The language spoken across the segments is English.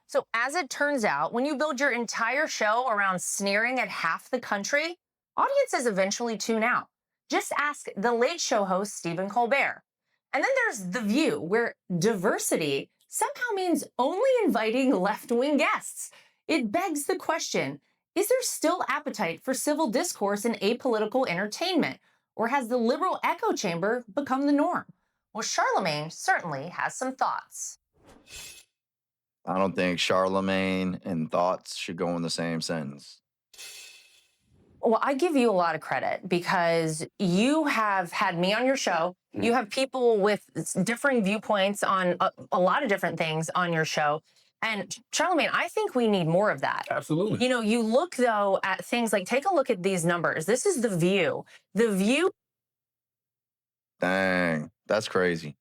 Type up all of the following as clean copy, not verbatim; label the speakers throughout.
Speaker 1: So, as it turns out, when you build your entire show around sneering at half the country, audiences eventually tune out. Just ask the Late Show host, Stephen Colbert. And then there's The View, where diversity somehow means only inviting left wing guests. It begs the question, is there still appetite for civil discourse and apolitical entertainment? Or has the liberal echo chamber become the norm? Well, Charlamagne certainly has some thoughts.
Speaker 2: I don't think Charlamagne and thoughts should go in the same sentence.
Speaker 1: Well, I give you a lot of credit because you have had me on your show. You have people with differing viewpoints on a lot of different things on your show. And Charlamagne, I think we need more of that.
Speaker 3: Absolutely.
Speaker 1: You know, you look, though, at things like, take a look at these numbers. This is The View. The View.
Speaker 2: Dang, that's crazy.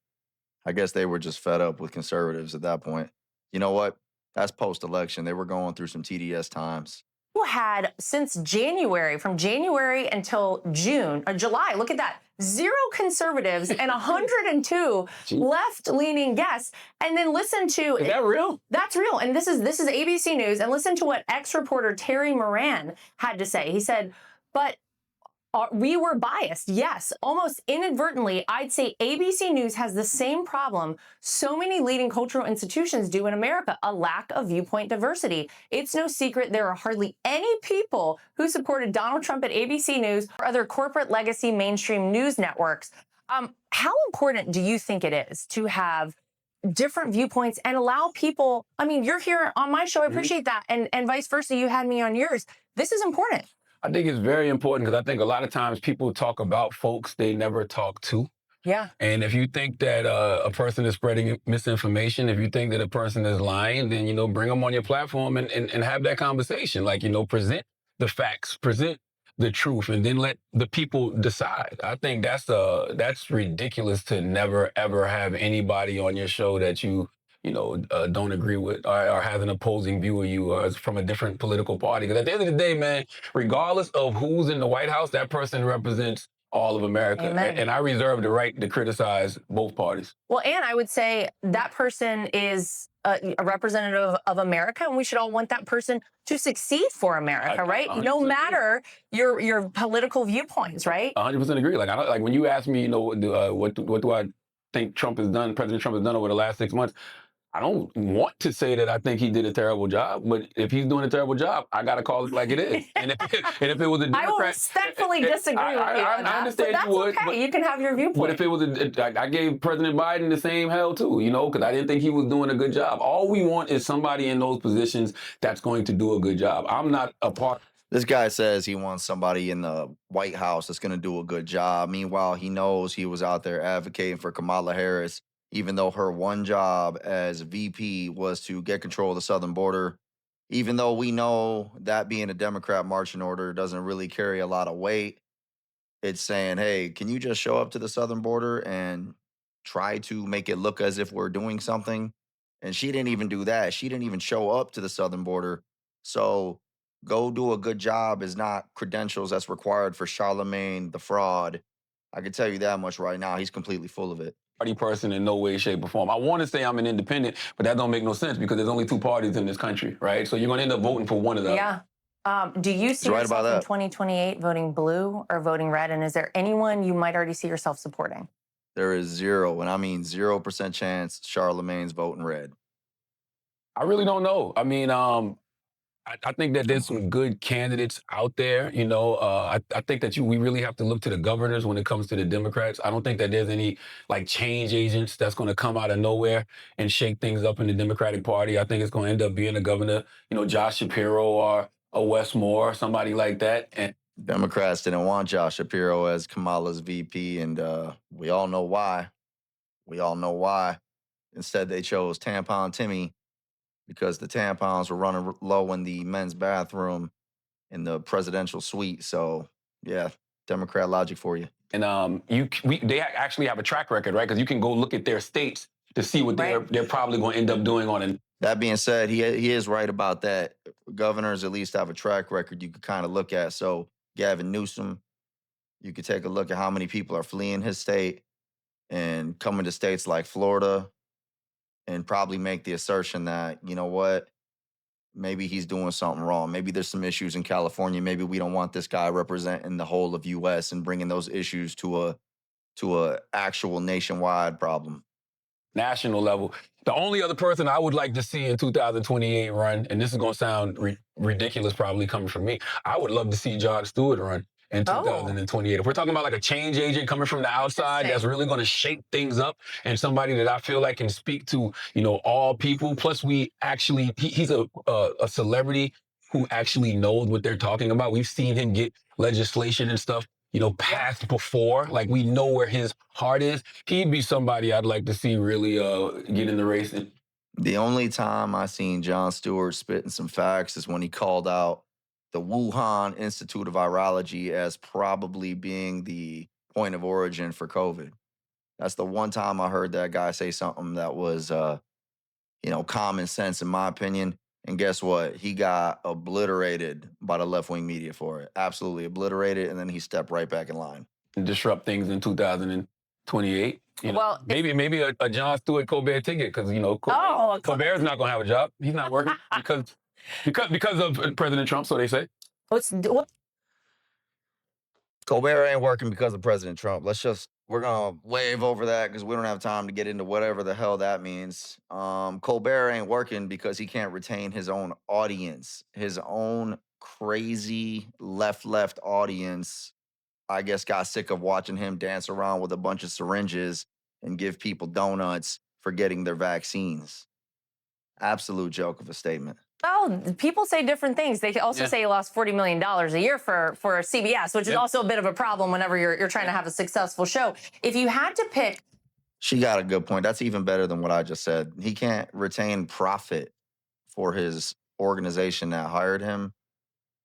Speaker 2: I guess they were just fed up with conservatives at that point. You know what? That's post-election. They were going through some TDS times.
Speaker 1: Had since January, from January until June or July, look at that, 0 conservatives and 102 left-leaning guests. And then listen to—
Speaker 3: Is that real?
Speaker 1: That's real. And this is ABC News. And listen to what ex-reporter Terry Moran had to say. He said, but we were biased. Yes, almost inadvertently, I'd say ABC News has the same problem so many leading cultural institutions do in America, a lack of viewpoint diversity. It's no secret there are hardly any people who supported Donald Trump at ABC News or other corporate legacy mainstream news networks. How important do you think it is to have different viewpoints and allow people— I mean, you're here on my show, I appreciate that, and vice versa, you had me on yours. This is important.
Speaker 3: I think it's very important because I think a lot of times people talk about folks they never talk to.
Speaker 1: Yeah.
Speaker 3: And if you think that a person is spreading misinformation, if you think that a person is lying, then, bring them on your platform and have that conversation. Like, present the facts, present the truth, and then let the people decide. I think that's ridiculous to never, ever have anybody on your show that you don't agree with or has an opposing view of you or is from a different political party. Because at the end of the day, man, regardless of who's in the White House, that person represents all of America. And I reserve the right to criticize both parties.
Speaker 1: Well, and I would say that person is a representative of America, and we should all want that person to succeed for America, right? No matter your political viewpoints, right?
Speaker 3: 100% agree. Like when you ask me, what do I think President Trump has done over the last 6 months, I don't want to say that I think he did a terrible job, but if he's doing a terrible job, I got to call it like it is. And if it was a Democrat—
Speaker 1: I will respectfully disagree with you on that.
Speaker 3: I understand
Speaker 1: but
Speaker 3: you would.
Speaker 1: Okay. But you can have your viewpoint.
Speaker 3: But if it was I gave President Biden the same hell too, because I didn't think he was doing a good job. All we want is somebody in those positions that's going to do a good job. I'm not a part—
Speaker 2: This guy says he wants somebody in the White House that's going to do a good job. Meanwhile, he knows he was out there advocating for Kamala Harris, even though her one job as VP was to get control of the southern border. Even though we know that being a Democrat marching order doesn't really carry a lot of weight, it's saying, hey, can you just show up to the southern border and try to make it look as if we're doing something? And she didn't even do that. She didn't even show up to the southern border. So go do a good job is not credentials that's required for Charlamagne the fraud. I can tell you that much right now. He's completely full of it.
Speaker 3: Party person in no way, shape, or form. I want to say I'm an independent, but that don't make no sense because there's only 2 parties in this country, right? So you're going to end up voting for one of them.
Speaker 1: Yeah. Do you see yourself in 2028 voting blue or voting red? And is there anyone you might already see yourself supporting?
Speaker 2: There is 0, and I mean 0% chance Charlamagne's voting red.
Speaker 3: I really don't know. I mean, I think that there's some good candidates out there. I think that we really have to look to the governors when it comes to the Democrats. I don't think that there's any change agents that's going to come out of nowhere and shake things up in the Democratic Party. I think it's going to end up being a governor, Josh Shapiro or a Wes Moore, somebody like that. And
Speaker 2: Democrats didn't want Josh Shapiro as Kamala's VP, and we all know why. Instead, they chose Tampon Timmy, because the tampons were running low in the men's bathroom in the presidential suite. So, yeah, Democrat logic for you.
Speaker 3: And they actually have a track record, right? Because you can go look at their states to see what they're probably going to end up doing on it.
Speaker 2: That being said, he is right about that. Governors at least have a track record you could kind of look at. So, Gavin Newsom, you could take a look at how many people are fleeing his state and coming to states like Florida, and probably make the assertion that, you know what, maybe he's doing something wrong. Maybe there's some issues in California. Maybe we don't want this guy representing the whole of U.S. and bringing those issues to a actual nationwide problem.
Speaker 3: National level. The only other person I would like to see in 2028 run, and this is going to sound ridiculous probably coming from me, I would love to see Jon Stewart run in 2028. If we're talking about like a change agent coming from the outside that's really going to shake things up, and somebody that I feel like can speak to, all people. Plus, he's a celebrity who actually knows what they're talking about. We've seen him get legislation and stuff, passed before. Like, we know where his heart is. He'd be somebody I'd like to see really get in the race.
Speaker 2: The only time I seen Jon Stewart spitting some facts is when he called out the Wuhan Institute of Virology as probably being the point of origin for COVID. That's the one time I heard that guy say something that was, common sense in my opinion. And guess what? He got obliterated by the left-wing media for it. Absolutely obliterated, and then he stepped right back in line.
Speaker 3: Disrupt things in 2028.
Speaker 1: Well,
Speaker 3: maybe a Jon Stewart Colbert ticket, because Colbert's not going to have a job. He's not working because of President Trump, so they say.
Speaker 2: Colbert ain't working because of President Trump. We're going to wave over that because we don't have time to get into whatever the hell that means. Colbert ain't working because he can't retain his own audience, his own crazy left audience. I guess got sick of watching him dance around with a bunch of syringes and give people donuts for getting their vaccines. Absolute joke of a statement.
Speaker 1: Oh, people say different things. They also say he lost $40 million a year for CBS, which is also a bit of a problem whenever you're trying to have a successful show. If you had to pick...
Speaker 2: She got a good point. That's even better than what I just said. He can't retain profit for his organization that hired him.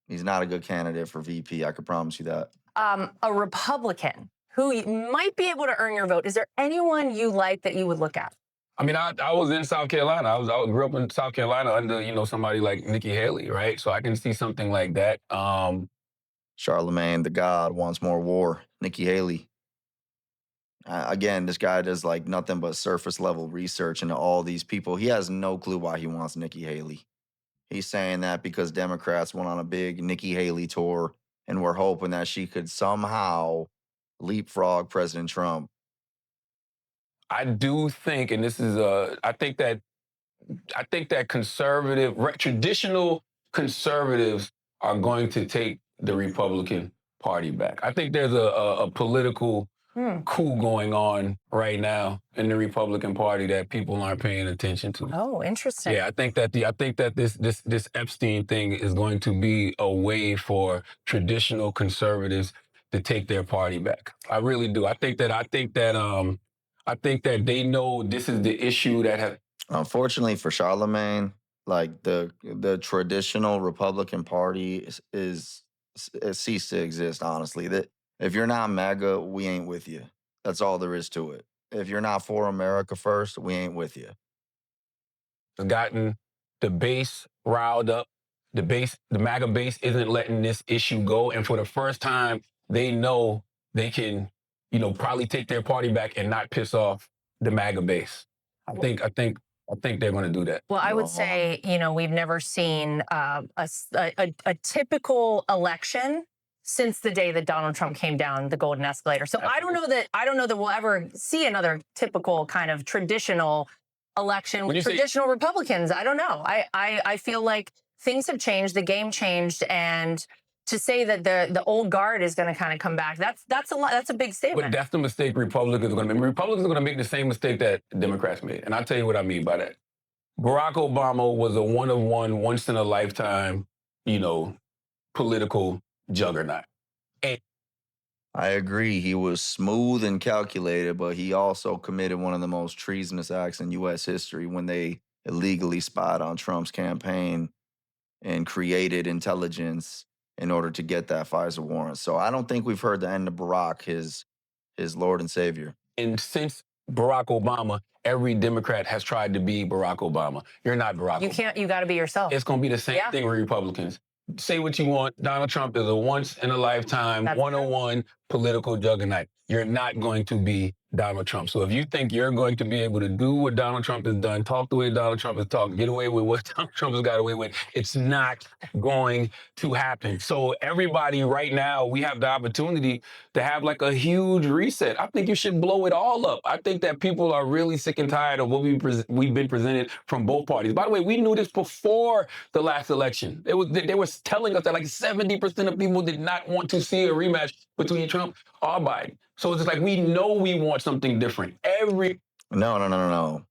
Speaker 2: He's not a good candidate for VP. I could promise you that.
Speaker 1: A Republican who might be able to earn your vote. Is there anyone you like that you would look at?
Speaker 3: I mean, I was in South Carolina. I grew up in South Carolina under, somebody like Nikki Haley, right? So I can see something like that.
Speaker 2: Charlamagne Tha God wants more war. Nikki Haley. Again, this guy does like nothing but surface level research into all these people. He has no clue why he wants Nikki Haley. He's saying that because Democrats went on a big Nikki Haley tour and we're hoping that she could somehow leapfrog President Trump.
Speaker 3: I do think, and this is, I think that traditional conservatives are going to take the Republican Party back. I think there's a political coup going on right now in the Republican Party that people aren't paying attention to.
Speaker 1: Oh, interesting.
Speaker 3: Yeah, I think that this Epstein thing is going to be a way for traditional conservatives to take their party back. I really do. I think that they know this is the issue that has.
Speaker 2: Unfortunately for Charlamagne, like the traditional Republican Party is ceased to exist. Honestly, that if you're not MAGA, we ain't with you. That's all there is to it. If you're not for America first, we ain't with you.
Speaker 3: Gotten the base riled up. The MAGA base isn't letting this issue go, and for the first time, they know they can, probably take their party back and not piss off the MAGA base. I think they're going to do that.
Speaker 1: Well, I would say, we've never seen a typical election since the day that Donald Trump came down the golden escalator. So I don't know that we'll ever see another typical kind of traditional election with traditional Republicans. I don't know. I feel like things have changed, the game changed, and to say that the old guard is going to kind of come back, that's a big statement.
Speaker 3: But that's the mistake Republicans are going to make. Republicans are going to make the same mistake that Democrats made. And I'll tell you what I mean by that. Barack Obama was a one-of-one, once-in-a-lifetime, political juggernaut. And
Speaker 2: I agree. He was smooth and calculated, but he also committed one of the most treasonous acts in U.S. history when they illegally spied on Trump's campaign and created intelligence in order to get that FISA warrant. So I don't think we've heard the end of Barack, his Lord and Savior.
Speaker 3: And since Barack Obama, every Democrat has tried to be Barack Obama. You're not Barack Obama.
Speaker 1: You got to be yourself.
Speaker 3: It's going to be the same thing with Republicans. Say what you want. Donald Trump is a once-in-a-lifetime, one-on-one political juggernaut. You're not going to be Donald Trump. So if you think you're going to be able to do what Donald Trump has done, talk the way Donald Trump has talked, get away with what Donald Trump has got away with, it's not going to happen. So everybody right now, we have the opportunity to have like a huge reset. I think you should blow it all up. I think that people are really sick and tired of what we've been presented from both parties. By the way, we knew this before the last election. They were telling us that like 70% of people did not want to see a rematch between Trump or Biden. So it's like we know we want something different.
Speaker 2: No.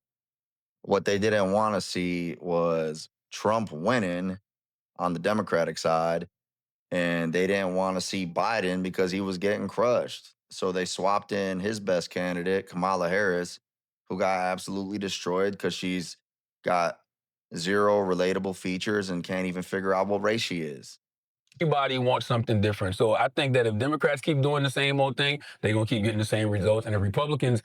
Speaker 2: What they didn't want to see was Trump winning on the Democratic side, and they didn't want to see Biden because he was getting crushed. So they swapped in his best candidate, Kamala Harris, who got absolutely destroyed because she's got zero relatable features and can't even figure out what race she is.
Speaker 3: Everybody wants something different. So I think that if Democrats keep doing the same old thing, they're going to keep getting the same results. And if Republicans,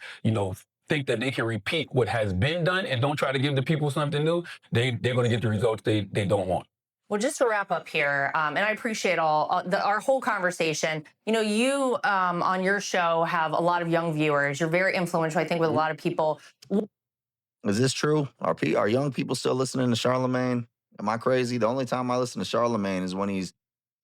Speaker 3: think that they can repeat what has been done and don't try to give the people something new, they're going to get the results they don't want.
Speaker 1: Well, just to wrap up here, and I appreciate our whole conversation. You on your show have a lot of young viewers. You're very influential, I think, with a lot of people.
Speaker 2: Is this true? Are young people still listening to Charlamagne? Am I crazy? The only time I listen to Charlamagne is when he's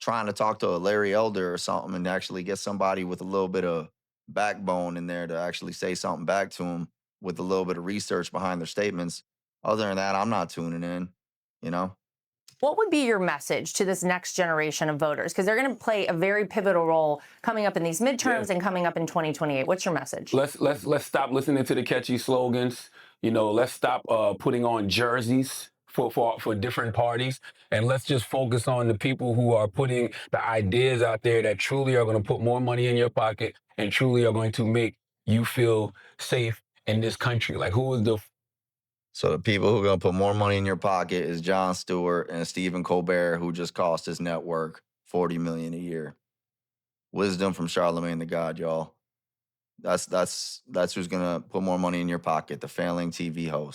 Speaker 2: trying to talk to a Larry Elder or something and actually get somebody with a little bit of backbone in there to actually say something back to him with a little bit of research behind their statements. Other than that, I'm not tuning in.
Speaker 1: What would be your message to this next generation of voters? Because they're going to play a very pivotal role coming up in these midterms and coming up in 2028. What's your message?
Speaker 3: Let's stop listening to the catchy slogans. Let's stop putting on jerseys for different parties, and let's just focus on the people who are putting the ideas out there that truly are going to put more money in your pocket and truly are going to make you feel safe in this country. Like, who is the
Speaker 2: So the people who are going to put more money in your pocket is Jon Stewart and Stephen Colbert, who just cost his network $40 million a year. Wisdom from Charlamagne Tha God, y'all. That's who's going to put more money in your pocket, the failing TV host.